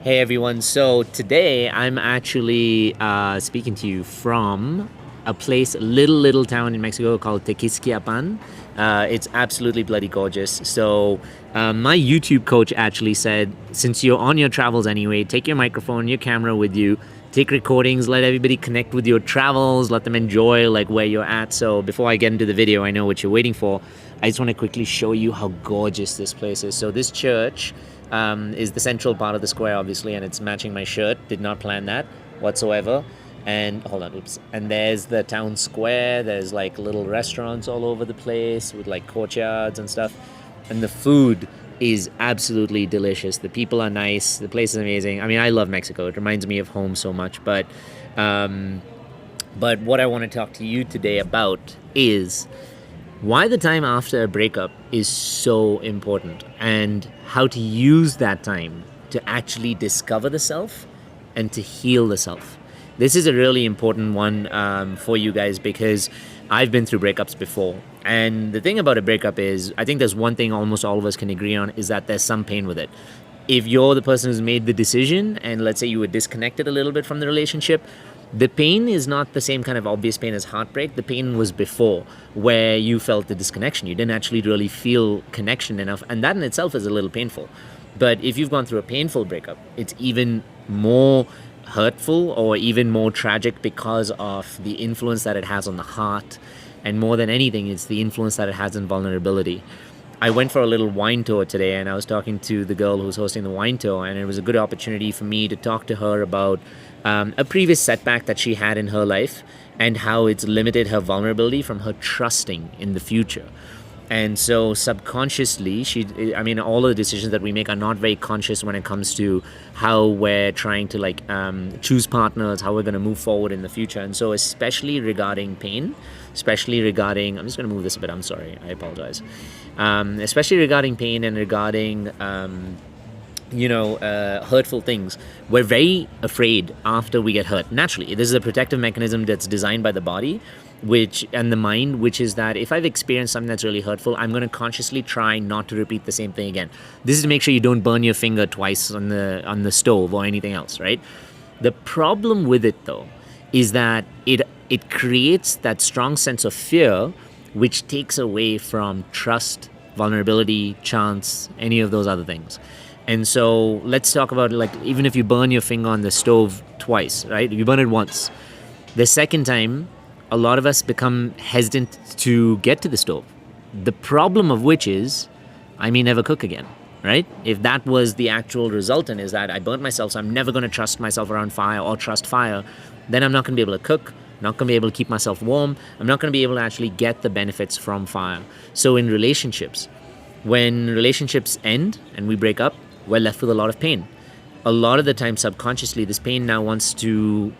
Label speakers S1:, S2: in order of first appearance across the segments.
S1: Hey everyone, so today I'm actually speaking to you from a place, little town in Mexico called Tequisquiapan. It's absolutely bloody gorgeous. So my YouTube coach actually said, since you're on your travels anyway, take your microphone, your camera with you, take recordings, let everybody connect with your travels, let them enjoy like where you're at. So before I get into the video, I know what you're waiting for. I just want to quickly show you how gorgeous this place is. So this church is the central part of the square, obviously, and it's matching my shirt. Did not plan that whatsoever. And hold on, oops. And there's the town square. There's like little restaurants all over the place with like courtyards and stuff. And the food is absolutely delicious. The people are nice. The place is amazing. I mean, I love Mexico. It reminds me of home so much. But what I want to talk to you today about is why the time after a breakup is so important and how to use that time to actually discover the self and to heal the self. This is a really important one for you guys because I've been through breakups before. And the thing about a breakup is, I think there's one thing almost all of us can agree on, is that there's some pain with it. If you're the person who's made the decision and let's say you were disconnected a little bit from the relationship, the pain is not the same kind of obvious pain as heartbreak. The pain was before, where you felt the disconnection. You didn't actually really feel connection enough, and that in itself is a little painful. But if you've gone through a painful breakup, it's even more hurtful or even more tragic because of the influence that it has on the heart. And more than anything, it's the influence that it has on vulnerability. I went for a little wine tour today, and I was talking to the girl who's hosting the wine tour, and it was a good opportunity for me to talk to her about a previous setback that she had in her life and how it's limited her vulnerability from her trusting in the future. And so subconsciously, all of the decisions that we make are not very conscious when it comes to how we're trying to choose partners, how we're going to move forward in the future. And so especially regarding pain, I'm just going to move this a bit, I'm sorry, I apologize. Especially regarding pain and regarding, hurtful things, we're very afraid after we get hurt. Naturally, this is a protective mechanism that's designed by the body and the mind, which is that if I've experienced something that's really hurtful, I'm going to consciously try not to repeat the same thing again. This is to make sure you don't burn your finger twice on the stove or anything else, right? The problem with it, though, is that it creates that strong sense of fear, which takes away from trust, vulnerability, chance, any of those other things. And so let's talk about, like, even if you burn your finger on the stove twice, right? If you burn it once, the second time, a lot of us become hesitant to get to the stove. The problem of which is, I may never cook again, right? If that was the actual resultant, is that I burnt myself, so I'm never going to trust myself around fire or trust fire, then I'm not going to be able to cook, not going to be able to keep myself warm, I'm not going to be able to actually get the benefits from fire. So in relationships, when relationships end and we break up, we're left with a lot of pain. A lot of the time, subconsciously, this pain now wants to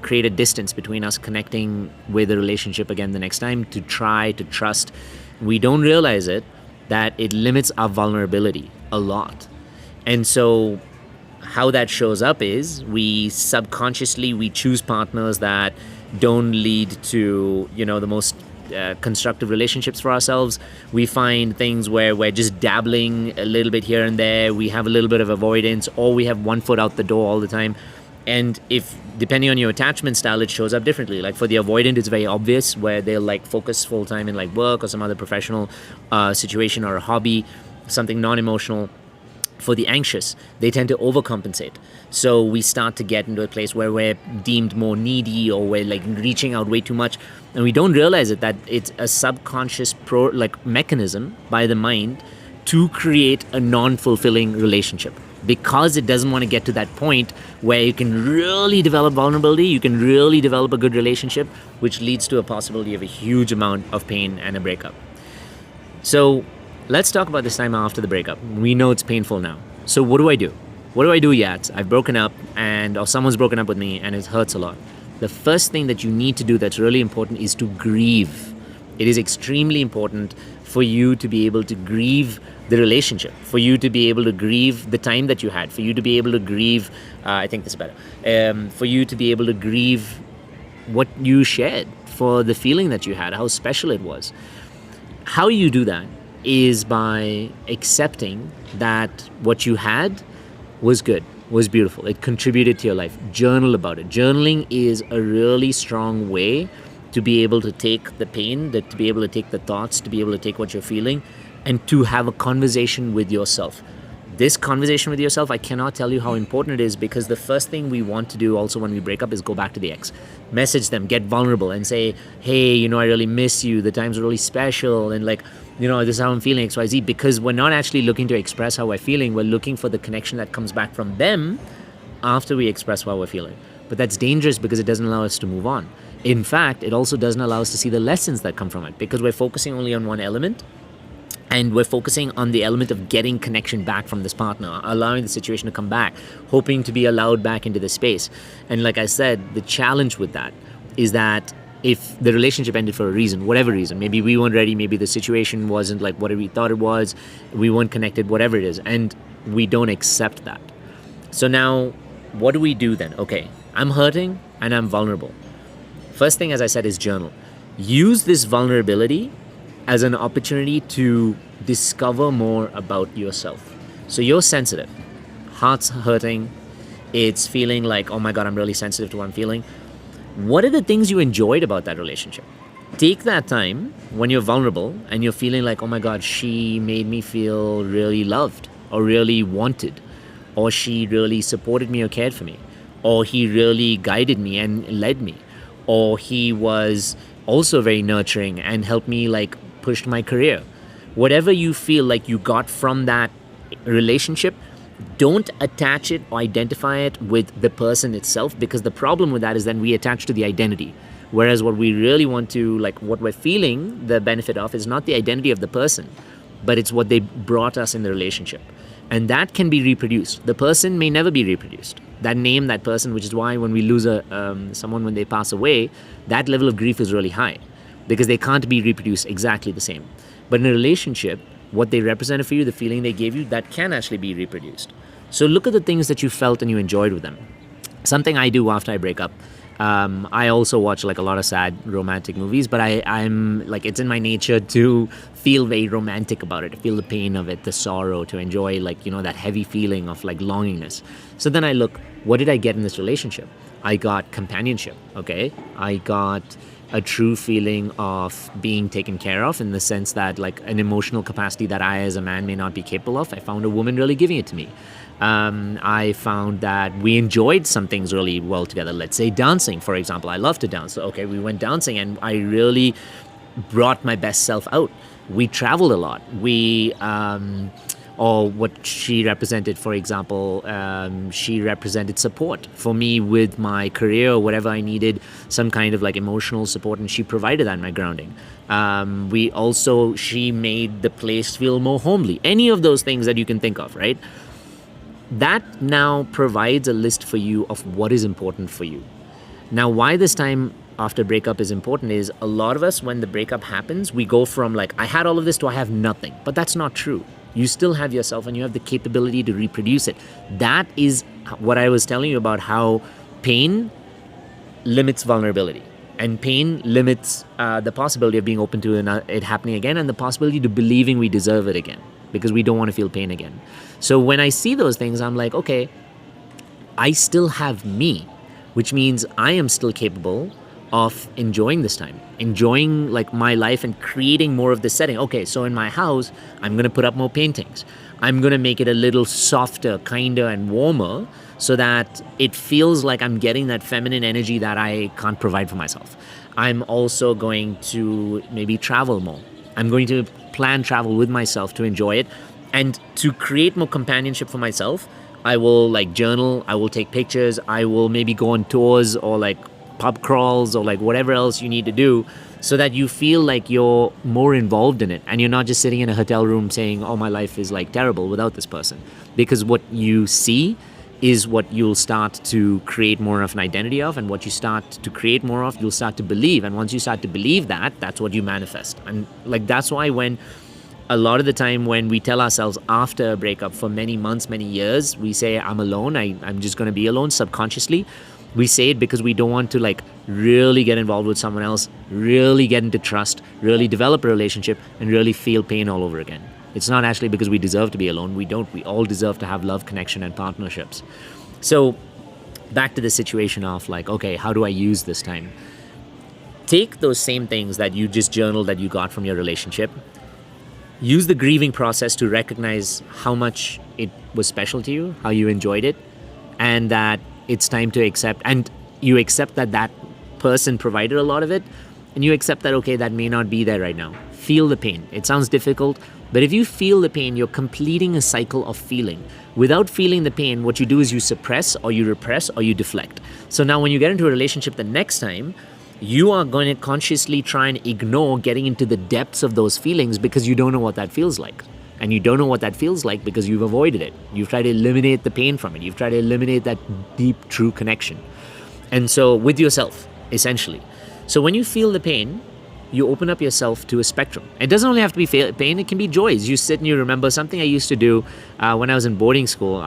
S1: create a distance between us connecting with the relationship again the next time, to try to trust. We don't realize it, that it limits our vulnerability a lot. And so how that shows up is we choose partners that don't lead to, the most constructive relationships for ourselves. We find things where we're just dabbling a little bit here and there. We have a little bit of avoidance, or we have one foot out the door all the time. And if, depending on your attachment style, it shows up differently. Like for the avoidant, it's very obvious, where they'll like focus full time in like work or some other professional situation or a hobby, something non-emotional. For the anxious, they tend to overcompensate. So we start to get into a place where we're deemed more needy, or we're like reaching out way too much. And we don't realize that it's a subconscious mechanism by the mind to create a non-fulfilling relationship, because it doesn't want to get to that point where you can really develop vulnerability, you can really develop a good relationship, which leads to a possibility of a huge amount of pain and a breakup. So let's talk about this time after the breakup. We know it's painful now. So what do I do? What do I do yet? I've broken up, or someone's broken up with me, and it hurts a lot. The first thing that you need to do that's really important is to grieve. It is extremely important for you to be able to grieve the relationship, for you to be able to grieve the time that you had, for you to be able to grieve, I think this is better, for you to be able to grieve what you shared, for the feeling that you had, how special it was. How you do that is by accepting that what you had was good. was beautiful. It contributed to your life. Journal about it. Journaling is a really strong way to be able to take the pain, to be able to take the thoughts, to be able to take what you're feeling, and to have a conversation with yourself. This conversation with yourself, I cannot tell you how important it is, because the first thing we want to do also when we break up is go back to the ex. Message them, get vulnerable, and say, hey, I really miss you. The times were really special. And this is how I'm feeling, XYZ. Because we're not actually looking to express how we're feeling. We're looking for the connection that comes back from them after we express how we're feeling. But that's dangerous because it doesn't allow us to move on. In fact, it also doesn't allow us to see the lessons that come from it, because we're focusing only on one element. And we're focusing on the element of getting connection back from this partner, allowing the situation to come back, hoping to be allowed back into the space. And like I said, the challenge with that is that if the relationship ended for a reason, whatever reason, maybe we weren't ready, maybe the situation wasn't like what we thought it was, we weren't connected, whatever it is, and we don't accept that. So now, what do we do then? Okay, I'm hurting and I'm vulnerable. First thing, as I said, is journal. Use this vulnerability as an opportunity to discover more about yourself. So you're sensitive. Heart's hurting. It's feeling like, oh my God, I'm really sensitive to what I'm feeling. What are the things you enjoyed about that relationship? Take that time when you're vulnerable and you're feeling like, oh my God, she made me feel really loved or really wanted, or she really supported me or cared for me, or he really guided me and led me, or he was also very nurturing and helped me pushed my career. Whatever you feel like you got from that relationship, don't attach it or identify it with the person itself, because the problem with that is then we attach to the identity. Whereas what we really want to, what we're feeling the benefit of is not the identity of the person, but it's what they brought us in the relationship. And that can be reproduced. The person may never be reproduced. That name, that person, which is why when we lose someone when they pass away, that level of grief is really high, because they can't be reproduced exactly the same. But in a relationship, what they represented for you, the feeling they gave you, that can actually be reproduced. So look at the things that you felt and you enjoyed with them. Something I do after I break up, I also watch a lot of sad romantic movies, but I'm it's in my nature to feel very romantic about it, to feel the pain of it, the sorrow, to enjoy that heavy feeling of longingness. So then I look, what did I get in this relationship? I got companionship, okay? I got a true feeling of being taken care of, in the sense that an emotional capacity that I as a man may not be capable of. I found a woman really giving it to me. I found that we enjoyed some things really well together. Let's say dancing, for example. I love to dance. So, okay, we went dancing and I really brought my best self out. We traveled a lot. Or what she represented, for example, she represented support for me with my career or whatever I needed, some kind of emotional support, and she provided that in my grounding. She made the place feel more homely. Any of those things that you can think of, right? That now provides a list for you of what is important for you. Now, why this time after breakup is important is, a lot of us, when the breakup happens, we go from I had all of this to I have nothing. But that's not true. You still have yourself and you have the capability to reproduce it. That is what I was telling you about, how pain limits vulnerability. And pain limits the possibility of being open to it happening again, and the possibility to believing we deserve it again, because we don't want to feel pain again. So when I see those things, I'm like, okay, I still have me, which means I am still capable of enjoying this time, enjoying my life and creating more of this setting. Okay, so in my house, I'm going to put up more paintings. I'm going to make it a little softer, kinder, and warmer, so that it feels like I'm getting that feminine energy that I can't provide for myself. I'm also going to maybe travel more. I'm going to plan travel with myself to enjoy it. And to create more companionship for myself, I will journal, I will take pictures, I will maybe go on tours or pub crawls or whatever else you need to do, so that you feel like you're more involved in it and you're not just sitting in a hotel room saying, oh, my life is terrible without this person. Because what you see is what you'll start to create more of an identity of, and what you start to create more of, you'll start to believe. And once you start to believe that, that's what you manifest. And that's why when a lot of the time when we tell ourselves after a breakup for many months, many years, we say, I'm alone, I'm just going to be alone subconsciously. We say it because we don't want to really get involved with someone else, really get into trust, really develop a relationship, and really feel pain all over again. It's not actually because we deserve to be alone. We don't. We all deserve to have love, connection, and partnerships. So back to the situation of like, okay, how do I use this time? Take those same things that you just journaled that you got from your relationship. Use the grieving process to recognize how much it was special to you, how you enjoyed it, and that it's time to accept. And you accept that that person provided a lot of it, and you accept that, okay, that may not be there right now. Feel the pain. It sounds difficult, but if you feel the pain, you're completing a cycle of feeling. Without feeling the pain, what you do is you suppress or you repress or you deflect. So now when you get into a relationship the next time, you are going to consciously try and ignore getting into the depths of those feelings because you don't know what that feels like. And you don't know what that feels like because you've avoided it. You've tried to eliminate the pain from it. You've tried to eliminate that deep, true connection. And so with yourself, essentially. So when you feel the pain, you open up yourself to a spectrum. It doesn't only have to be pain, it can be joys. You sit and you remember something I used to do when I was in boarding school.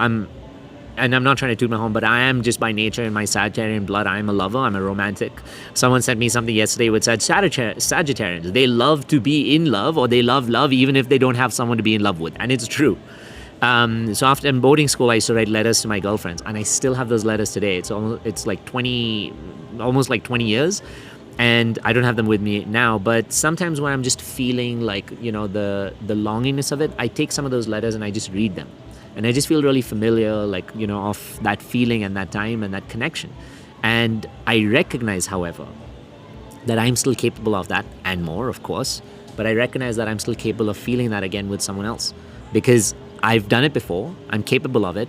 S1: And I'm not trying to toot my horn, but I am just by nature in my Sagittarian blood. I'm a lover. I'm a romantic. Someone sent me something yesterday which said Sagittarians, they love to be in love, or they love love even if they don't have someone to be in love with. And it's true. So after in boarding school, I used to write letters to my girlfriends, and I still have those letters today. It's like 20, almost like 20 years. And I don't have them with me now, but sometimes when I'm just feeling like, the longingness of it, I take some of those letters and I just read them. And I just feel really familiar, like, of that feeling and that time and that connection. And I recognize, however, that I'm still capable of that and more, of course. But I recognize that I'm still capable of feeling that again with someone else because I've done it before. I'm capable of it.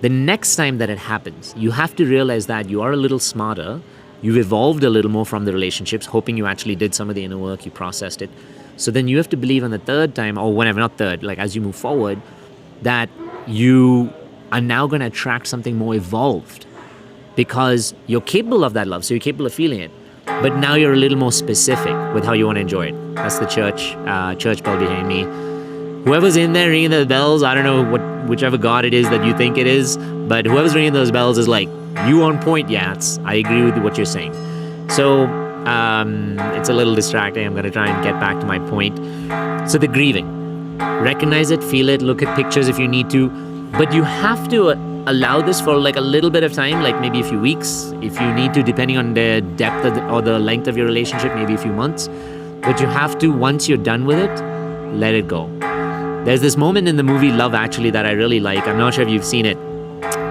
S1: The next time that it happens, you have to realize that you are a little smarter. You've evolved a little more from the relationships, hoping you actually did some of the inner work, you processed it. So then you have to believe on the third time, or whenever, not third, like as you move forward, that you are now going to attract something more evolved because you're capable of that love, so you're capable of feeling it. But now you're a little more specific with how you want to enjoy it. That's the church bell behind me. Whoever's in there ringing those bells, I don't know whichever God it is that you think it is, but whoever's ringing those bells is like, you on point, Yats. I agree with what you're saying. So it's a little distracting. I'm going to try and get back to my point. So the grieving. Recognize it, feel it, look at pictures if you need to, but you have to allow this for like a little bit of time, like maybe a few weeks if you need to, depending on the depth or the length of your relationship, maybe a few months. But you have to, once you're done with it, let it go. There's this moment in the movie Love Actually that I really like. I'm not sure if you've seen it,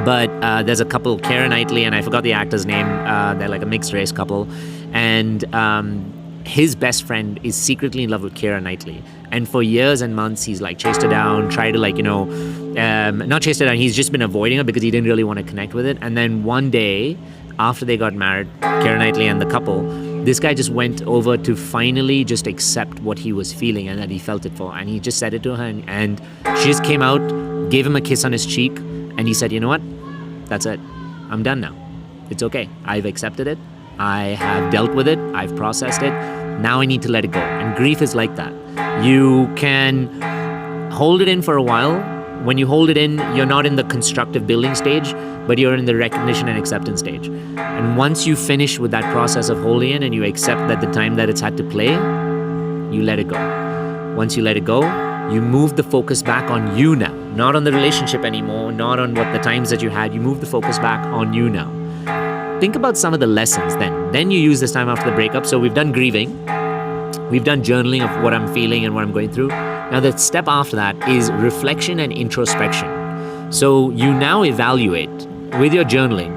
S1: but there's a couple, Keira Knightley, and I forgot the actor's name. They're like a mixed race couple, and his best friend is secretly in love with Keira Knightley. And for years and months, he's like chased her down, tried to not chased her down, he's just been avoiding her because he didn't really want to connect with it. And then one day, after they got married, Keira Knightley and the couple, this guy just went over to finally just accept what he was feeling and that he felt it for. And he just said it to her, and she just came out, gave him a kiss on his cheek, and he said, you know what? That's it. I'm done now. It's okay. I've accepted it. I have dealt with it. I've processed it. Now I need to let it go. And grief is like that. You can hold it in for a while. When you hold it in, you're not in the constructive building stage, but you're in the recognition and acceptance stage. And once you finish with that process of holding it and you accept that the time that it's had to play, you let it go. Once you let it go, you move the focus back on you now. Not on the relationship anymore, not on what the times that you had. You move the focus back on you now. Think about some of the lessons then. Then you use this time after the breakup. So we've done grieving. We've done journaling of what I'm feeling and what I'm going through. Now the step after that is reflection and introspection. So you now evaluate with your journaling,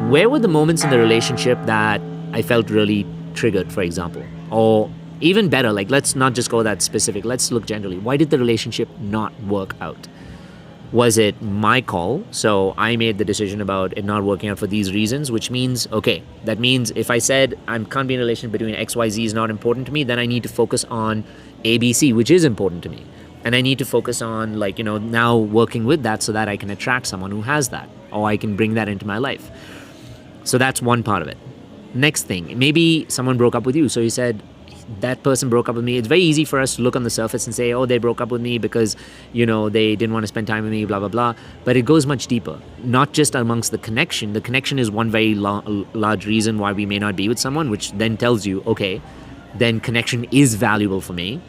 S1: where were the moments in the relationship that I felt really triggered, for example? Or even better, like let's not just go that specific. Let's look generally. Why did the relationship not work out? Was it my call? So I made the decision about it not working out for these reasons, which means, okay, that means if I said I can't be in a relationship between X, Y, Z is not important to me, then I need to focus on A, B, C, which is important to me. And I need to focus on now working with that so that I can attract someone who has that, or I can bring that into my life. So that's one part of it. Next thing, maybe someone broke up with you. So you said, that person broke up with me. It's very easy for us to look on the surface and say, oh, they broke up with me because, they didn't want to spend time with me, blah, blah, blah. But it goes much deeper, not just amongst the connection. The connection is one very large reason why we may not be with someone, which then tells you, okay, then connection is valuable for me.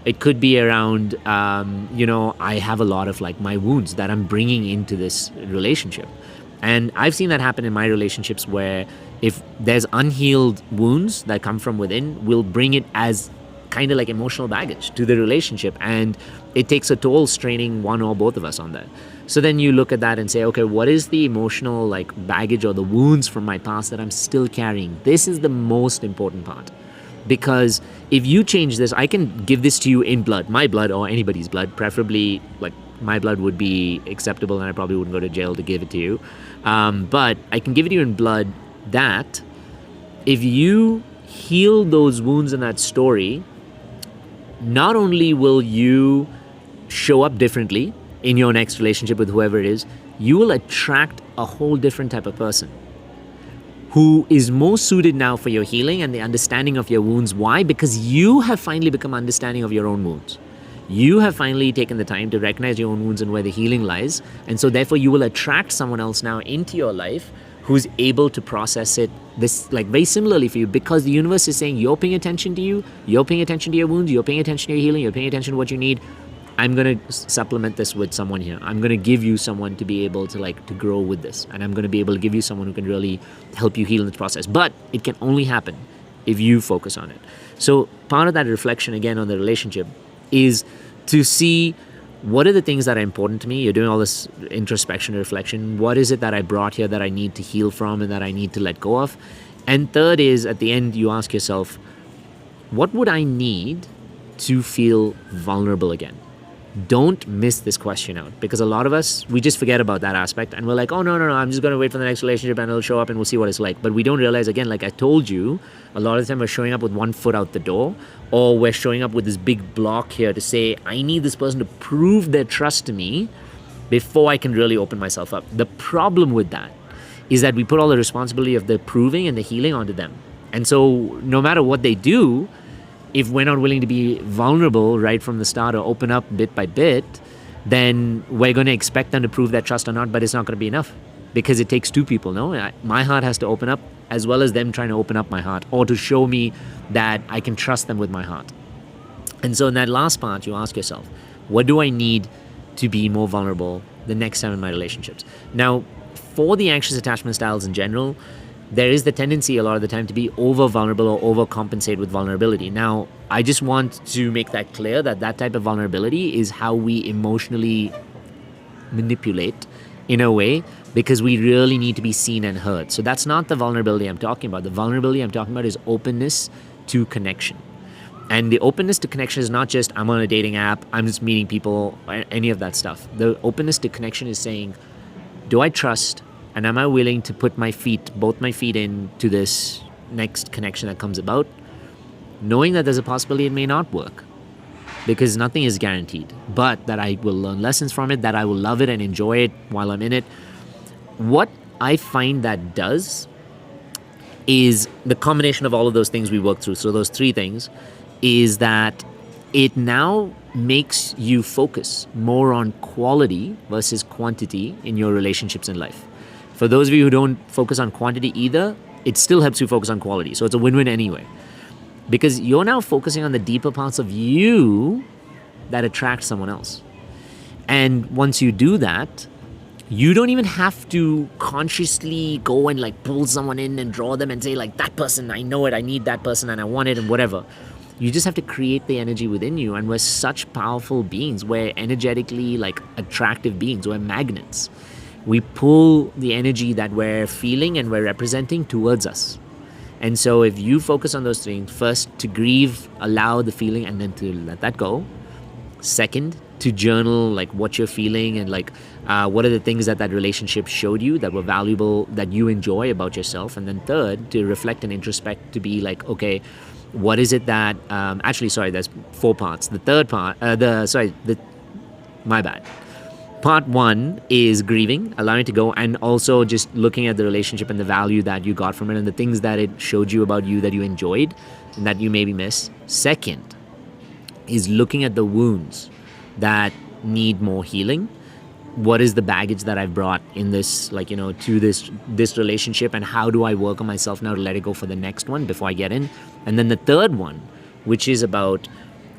S1: It could be around, I have a lot of like my wounds that I'm bringing into this relationship. And I've seen that happen in my relationships where if there's unhealed wounds that come from within, we'll bring it as kind of like emotional baggage to the relationship. And it takes a toll straining one or both of us on that. So then you look at that and say, okay, what is the emotional like baggage or the wounds from my past that I'm still carrying? This is the most important part. Because if you change this, I can give this to you in blood, my blood or anybody's blood, preferably like my blood would be acceptable and I probably wouldn't go to jail to give it to you. But I can give it to you in blood that if you heal those wounds in that story, not only will you show up differently in your next relationship with whoever it is, you will attract a whole different type of person who is more suited now for your healing and the understanding of your wounds. Why? Because you have finally become understanding of your own wounds. You have finally taken the time to recognize your own wounds and where the healing lies. And so therefore you will attract someone else now into your life who's able to process it this like very similarly for you, because the universe is saying you're paying attention to you, you're paying attention to your wounds, you're paying attention to your healing, you're paying attention to what you need. I'm going to supplement this with someone here. I'm going to give you someone to be able to to grow with this. And I'm going to be able to give you someone who can really help you heal in this process. But it can only happen if you focus on it. So part of that reflection again on the relationship is to see what are the things that are important to me. You're doing all this introspection, reflection. What is it that I brought here that I need to heal from and that I need to let go of? And third is at the end, you ask yourself, what would I need to feel vulnerable again? Don't miss this question out, because a lot of us, we just forget about that aspect and we're like, oh, no, I'm just going to wait for the next relationship and it'll show up and we'll see what it's like. But we don't realize, again, like I told you, a lot of the time we're showing up with one foot out the door, or we're showing up with this big block here to say, I need this person to prove their trust to me before I can really open myself up. The problem with that is that we put all the responsibility of the proving and the healing onto them. And so no matter what they do, if we're not willing to be vulnerable right from the start or open up bit by bit, then we're going to expect them to prove that trust or not, but it's not going to be enough because it takes two people, no? My heart has to open up as well as them trying to open up my heart, or to show me that I can trust them with my heart. And so in that last part, you ask yourself, what do I need to be more vulnerable the next time in my relationships? Now, for the anxious attachment styles in general, there is the tendency a lot of the time to be over vulnerable or overcompensate with vulnerability. Now, I just want to make that clear that that type of vulnerability is how we emotionally manipulate in a way, because we really need to be seen and heard. So that's not the vulnerability I'm talking about. The vulnerability I'm talking about is openness to connection. And the openness to connection is not just I'm on a dating app, I'm just meeting people, any of that stuff. The openness to connection is saying, do I trust? And am I willing to put both my feet into this next connection that comes about, knowing that there's a possibility it may not work, because nothing is guaranteed, but that I will learn lessons from it, that I will love it and enjoy it while I'm in it. What I find that does is the combination of all of those things we work through. So those three things is that it now makes you focus more on quality versus quantity in your relationships in life. For those of you who don't focus on quantity either, it still helps you focus on quality. So it's a win-win anyway. Because you're now focusing on the deeper parts of you that attract someone else. And once you do that, you don't even have to consciously go and pull someone in and draw them and say that person, I know it, I need that person and I want it and whatever. You just have to create the energy within you. And we're such powerful beings. We're energetically attractive beings. We're magnets. We pull the energy that we're feeling and we're representing towards us. And so if you focus on those things, first to grieve, allow the feeling and then to let that go. Second, to journal what you're feeling and what are the things that relationship showed you that were valuable, that you enjoy about yourself. And then third, to reflect and introspect, to be okay, what is it that, there's 4 parts. The third part, my bad. Part 1 is grieving, allowing it to go, and also just looking at the relationship and the value that you got from it and the things that it showed you about you that you enjoyed and that you maybe miss. Second is looking at the wounds that need more healing. What is the baggage that I've brought in this, to this relationship, and how do I work on myself now to let it go for the next one before I get in? And then the third one, which is about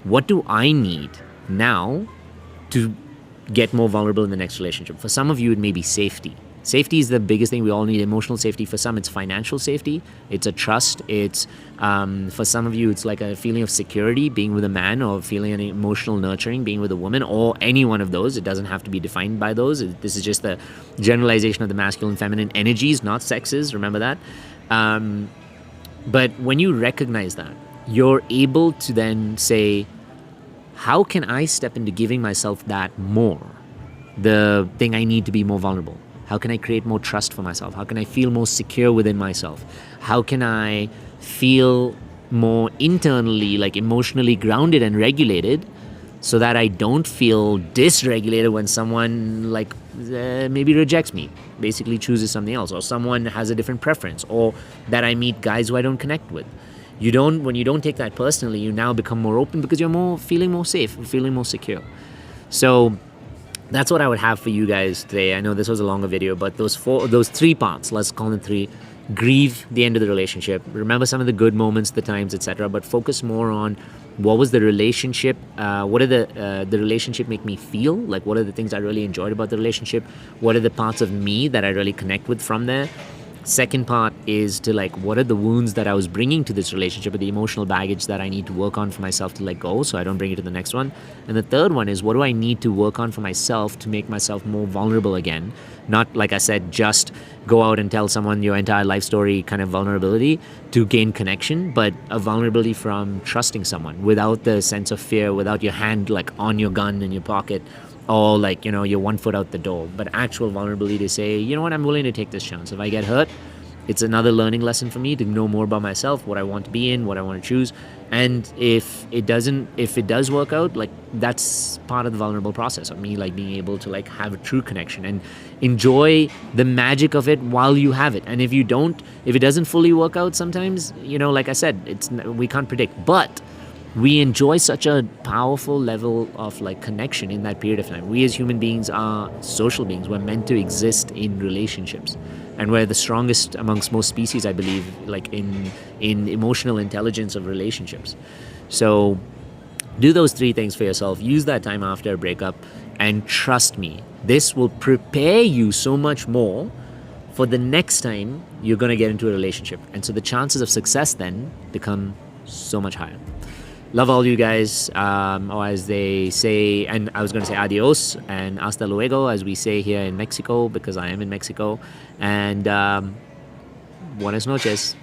S1: what do I need now to get more vulnerable in the next relationship? For some of you, it may be safety. Safety is the biggest thing. We all need emotional safety. For some, it's financial safety. It's a trust. It's for some of you, it's like a feeling of security, being with a man, or feeling an emotional nurturing, being with a woman, or any one of those. It doesn't have to be defined by those. This is just the generalization of the masculine, feminine energies, not sexes. Remember that. But when you recognize that, you're able to then say, how can I step into giving myself that more? The thing I need to be more vulnerable. How can I create more trust for myself? How can I feel more secure within myself? How can I feel more internally, like emotionally grounded and regulated, so that I don't feel dysregulated when someone maybe rejects me, basically chooses something else, or someone has a different preference, or that I meet guys who I don't connect with. When you don't take that personally, you now become more open because you're feeling more safe, feeling more secure. So that's what I would have for you guys today. I know this was a longer video, but those 3 parts, let's call them 3. Grieve the end of the relationship. Remember some of the good moments, the times, etc. But focus more on what was the relationship. What did the relationship make me feel? Like, what are the things I really enjoyed about the relationship? What are the parts of me that I really connect with from there? Second part is to what are the wounds that I was bringing to this relationship, or the emotional baggage that I need to work on for myself to let go so I don't bring it to the next one. And the third one is, what do I need to work on for myself to make myself more vulnerable again? Not, like I said, just go out and tell someone your entire life story kind of vulnerability to gain connection, but a vulnerability from trusting someone without the sense of fear, without your hand on your gun in your pocket, or you're 1 foot out the door, but actual vulnerability to say, you know what, I'm willing to take this chance. If I get hurt, it's another learning lesson for me to know more about myself, what I want to be in, what I want to choose. And if it does work out, that's part of the vulnerable process of me, being able to have a true connection and enjoy the magic of it while you have it. And if it doesn't fully work out sometimes, like I said, we can't predict, but we enjoy such a powerful level of connection in that period of time. We as human beings are social beings. We're meant to exist in relationships, and we're the strongest amongst most species, I believe, in emotional intelligence of relationships. So do those 3 things for yourself. Use that time after a breakup, and trust me, this will prepare you so much more for the next time you're going to get into a relationship. And so the chances of success then become so much higher. Love all you guys, or as they say, and I was going to say adios and hasta luego, as we say here in Mexico, because I am in Mexico. And buenas noches.